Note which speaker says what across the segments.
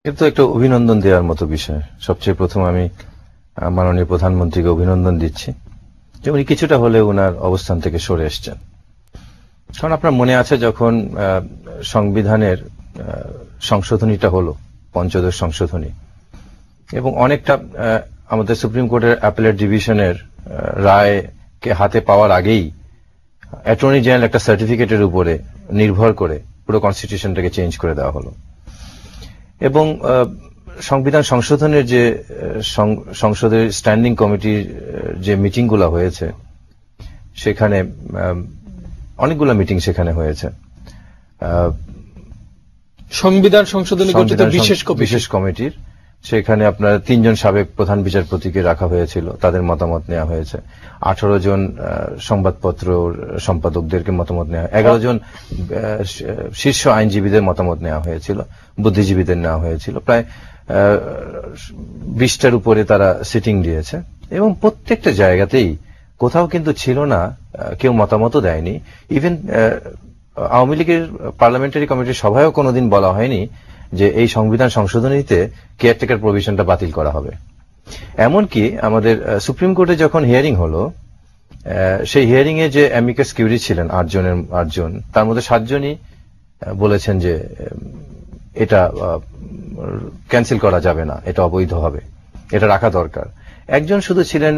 Speaker 1: কিন্তু একটা অভিনন্দন দেওয়ার মতো বিষয়। সবচেয়ে প্রথম আমি মাননীয় প্রধানমন্ত্রীকে অভিনন্দন দিচ্ছি যে উনি কিছুটা হলেও ওনার অবস্থান থেকে সরে এসছেন। কারণ আপনার মনে আছে যখন সংবিধানের সংশোধনীটা হলো, পঞ্চদশ সংশোধনী, এবং অনেকটা আমাদের সুপ্রিম কোর্টের অ্যাপেলেট ডিভিশনের রায়কে হাতে পাওয়ার আগেই অ্যাটর্নি জেনারেল একটা সার্টিফিকেটের উপরে নির্ভর করে পুরো কনস্টিটিউশনটাকে চেঞ্জ করে দেওয়া হলো। এবং সংবিধান সংশোধনের যে সংসদের স্ট্যান্ডিং কমিটির যে মিটিংগুলো হয়েছে, সেখানে অনেকগুলো মিটিং সেখানে হয়েছে।
Speaker 2: সংবিধান সংশোধনী গঠিত বিশেষ কমিটির
Speaker 1: সেখানে আপনার 3 জন সাবেক প্রধান বিচারপতিকে রাখা হয়েছিল, তাদের মতামত নেওয়া হয়েছে। 18 জন সংবাদপত্র সম্পাদকদেরকে মতামত নেওয়া, 11 জন শীর্ষ আইনজীবীদের মতামত নেওয়া হয়েছিল, বুদ্ধিজীবীদের নেওয়া হয়েছিল। প্রায় 20টার উপরে তারা সিটিং দিয়েছে এবং প্রত্যেকটা জায়গাতেই কোথাও কিন্তু ছিল না কেউ মতামতও দেয়নি। ইভেন আওয়ামী লীগের পার্লামেন্টারি কমিটির সভায়ও কোনোদিন বলা হয়নি যে এই সংবিধান সংশোধনীতে কেয়ারটেকার প্রভিশনটা বাতিল করা হবে। এমনকি আমাদের সুপ্রিম কোর্টে যখন হিয়ারিং হলো, সেই হিয়ারিং এ যে অ্যামিকাস কিউরি ছিলেন 8 জন, তার মধ্যে 7 জনই বলেছেন যে এটা ক্যান্সেল করা যাবে না, এটা অবৈধ হবে, এটা রাখা দরকার। একজন শুধু ছিলেন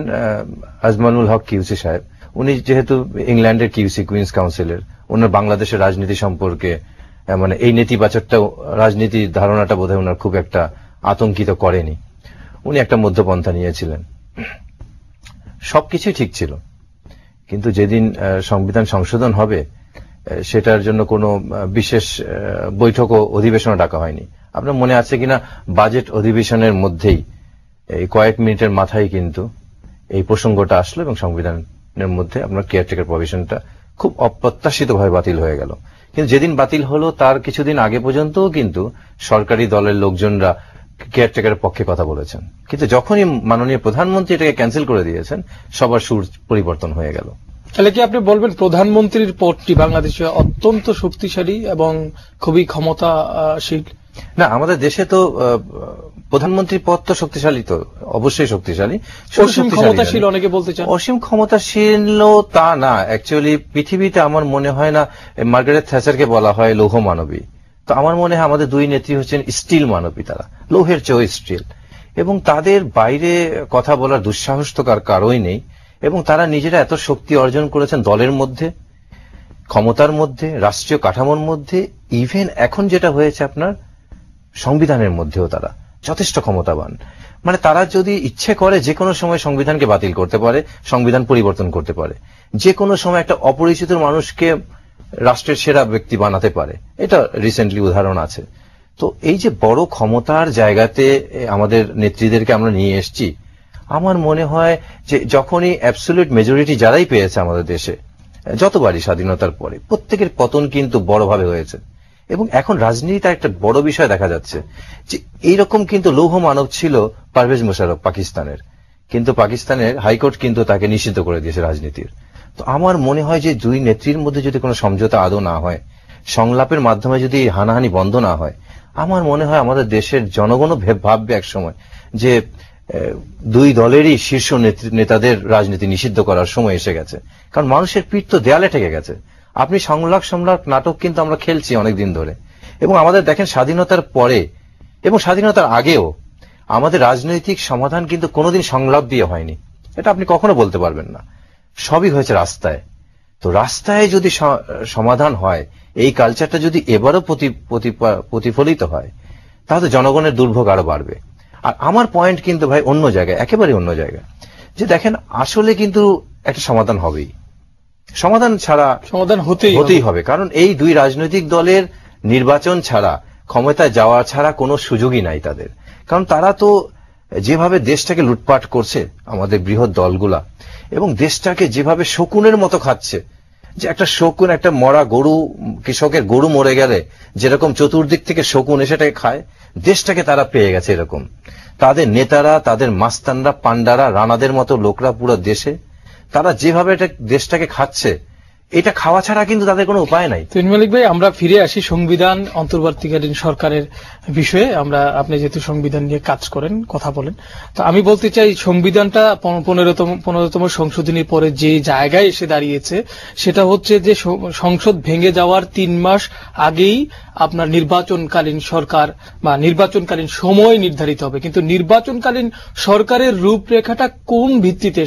Speaker 1: আজমানুল হক কিউসি সাহেব। উনি যেহেতু ইংল্যান্ডের কিউসি, কুইন্স কাউন্সিলের, ওনার বাংলাদেশের রাজনীতি সম্পর্কে মানে এই নেতিবাচকটা রাজনীতির ধারণাটা বোধহয় ওনার খুব একটা আতঙ্কিত করেনি। উনি একটা মধ্যপন্থা নিয়েছিলেন। সবকিছুই ঠিক ছিল, কিন্তু যেদিন সংবিধান সংশোধন হবে সেটার জন্য কোনো বিশেষ বৈঠক ও অধিবেশনও ডাকা হয়নি। আপনার মনে আছে কিনা, বাজেট অধিবেশনের মধ্যেই এই কয়েক মিনিটের মাথায় কিন্তু এই প্রসঙ্গটা আসলো এবং সংবিধানের মধ্যে আপনার কেয়ারটেকার প্রভিশনটা খুব অপ্রত্যাশিতভাবে বাতিল হয়ে গেল। কিন্তু যেদিন বাতিল হলো তার কিছুদিন আগে পর্যন্তও কিন্তু সরকারি দলের লোকজনরা কেয়ারটেকারের পক্ষে কথা বলেছেন, কিন্তু যখনই মাননীয় প্রধানমন্ত্রী এটাকে ক্যান্সেল করে দিয়েছেন সবার সুর পরিবর্তন হয়ে গেল।
Speaker 2: তাহলে কি আপনি বলবেন প্রধানমন্ত্রীর পদটি বাংলাদেশে অত্যন্ত শক্তিশালী এবং খুবই ক্ষমতাশীল?
Speaker 1: না, আমাদের দেশে তো প্রধানমন্ত্রীর পদ তো শক্তিশালী, তো অবশ্যই শক্তিশালী।
Speaker 2: অসীম ক্ষমতাশীল অনেকে বলতে চান।
Speaker 1: অসীম ক্ষমতাশীল তা না, অ্যাকচুয়ালি পৃথিবীতে আমার মনে হয় না, মার্গারেট থ্যাচারকে বলা হয় লৌহ মানবী, তো আমার মনে হয় আমাদের দুই নেত্রী হচ্ছেন স্টিল মানবী, তারা লৌহের চেয়েও স্টিল, এবং তাদের বাইরে কথা বলার দুঃসাহস তো কারোই নেই। এবং তারা নিজেরা এত শক্তি অর্জন করেছেন দলের মধ্যে, ক্ষমতার মধ্যে, রাষ্ট্রীয় কাঠামোর মধ্যে, ইভেন এখন যেটা হয়েছে আপনার সংবিধানের মধ্যেও তারা যথেষ্ট ক্ষমতাবান। মানে তারা যদি ইচ্ছে করে যে কোনো সময় সংবিধানকে বাতিল করতে পারে, সংবিধান পরিবর্তন করতে পারে, যে কোনো সময় একটা অপরিচিত মানুষকে রাষ্ট্রের সেরা ব্যক্তি বানাতে পারে। এটা রিসেন্টলি উদাহরণ আছে। তো এই যে বড় ক্ষমতার জায়গাতে আমাদের নেত্রীদেরকে আমরা নিয়ে এসেছি, আমার মনে হয় যে যখনই অ্যাবসলিউট মেজরিটি যারাই পেয়েছে আমাদের দেশে যতবারই স্বাধীনতার পরে, প্রত্যেকের পতন কিন্তু বড়ভাবে হয়েছে। এবং এখন রাজনীতিতে একটা বড় বিষয় দেখা যাচ্ছে যে এইরকম কিন্তু লৌহ মানব ছিল পারভেজ মোশাররফ পাকিস্তানের, কিন্তু পাকিস্তানের হাইকোর্ট কিন্তু তাকে নিষিদ্ধ করে দিয়েছে রাজনীতির। তো আমার মনে হয় যে দুই নেত্রীর মধ্যে যদি কোনো সমঝোতা আদৌ না হয়, সংলাপের মাধ্যমে যদি হানাহানি বন্ধ না হয়, আমার মনে হয় আমাদের দেশের জনগণও ভাববে এক সময় যে দুই দলেরই শীর্ষ নেতাদের রাজনীতি নিষিদ্ধ করার সময় এসে গেছে। কারণ মানুষের পিঠ তো দেয়ালে ঠেকে গেছে। আপনি সংলাপ নাটক কিন্তু আমরা খেলছি অনেকদিন ধরে, এবং আমাদের দেখেন স্বাধীনতার পরে এবং স্বাধীনতার আগেও আমাদের রাজনৈতিক সমাধান কিন্তু কোনোদিন সংলাপ দিয়ে হয়নি, এটা আপনি কখনো বলতে পারবেন না। সবই হয়েছে রাস্তায়। তো রাস্তায় যদি সমাধান হয়, এই কালচারটা যদি এবারও প্রতিফলিত হয়, তাহলে জনগণের দুর্ভোগ আরো বাড়বে। আর আমার পয়েন্ট কিন্তু ভাই অন্য জায়গায়, একেবারে অন্য জায়গায়, যে দেখেন আসলে কিন্তু একটা সমাধান হবেই, সমাধান ছাড়া
Speaker 2: সমাধান হতেই হবে।
Speaker 1: কারণ এই দুই রাজনৈতিক দলের নির্বাচন ছাড়া, ক্ষমতায় যাওয়া ছাড়া কোনো সুযোগই নাই তাদের। কারণ তারা তো যেভাবে দেশটাকে লুটপাট করছে আমাদের বৃহৎ দলগুলা, এবং দেশটাকে যেভাবে শকুনের মতো খাচ্ছে, যে একটা শকুন, একটা মরা গরু, কৃষকের গরু মরে গেলে যেরকম চতুর্দিক থেকে শকুন এসেটাকে খায়, দেশটাকে তারা পেয়ে গেছে এরকম। তাদের নেতারা, তাদের মাস্তানরা, পান্ডারা, রানাদের মতো লোকরা পুরো দেশে তারা যেভাবে দেশটাকে খাচ্ছে, এটা খাওয়া ছাড়া কিন্তু তাদের কোনো উপায় নাই।
Speaker 2: তো মালিক ভাই, আমরা ফিরে আসি সংবিধান অন্তর্বর্তীকালীন সরকারের বিষয়ে। আপনি যেহেতু সংবিধান নিয়ে কাজ করেন, কথা বলেন, তো আমি বলতে চাই সংবিধানটা 15তম সংশোধনীর পরে যে জায়গায় এসে দাঁড়িয়েছে সেটা হচ্ছে যে সংসদ ভেঙে যাওয়ার 3 মাস আগেই আপনার নির্বাচনকালীন সরকার বা নির্বাচনকালীন সময় নির্ধারিত হবে, কিন্তু নির্বাচনকালীন সরকারের রূপরেখাটা কোন ভিত্তিতে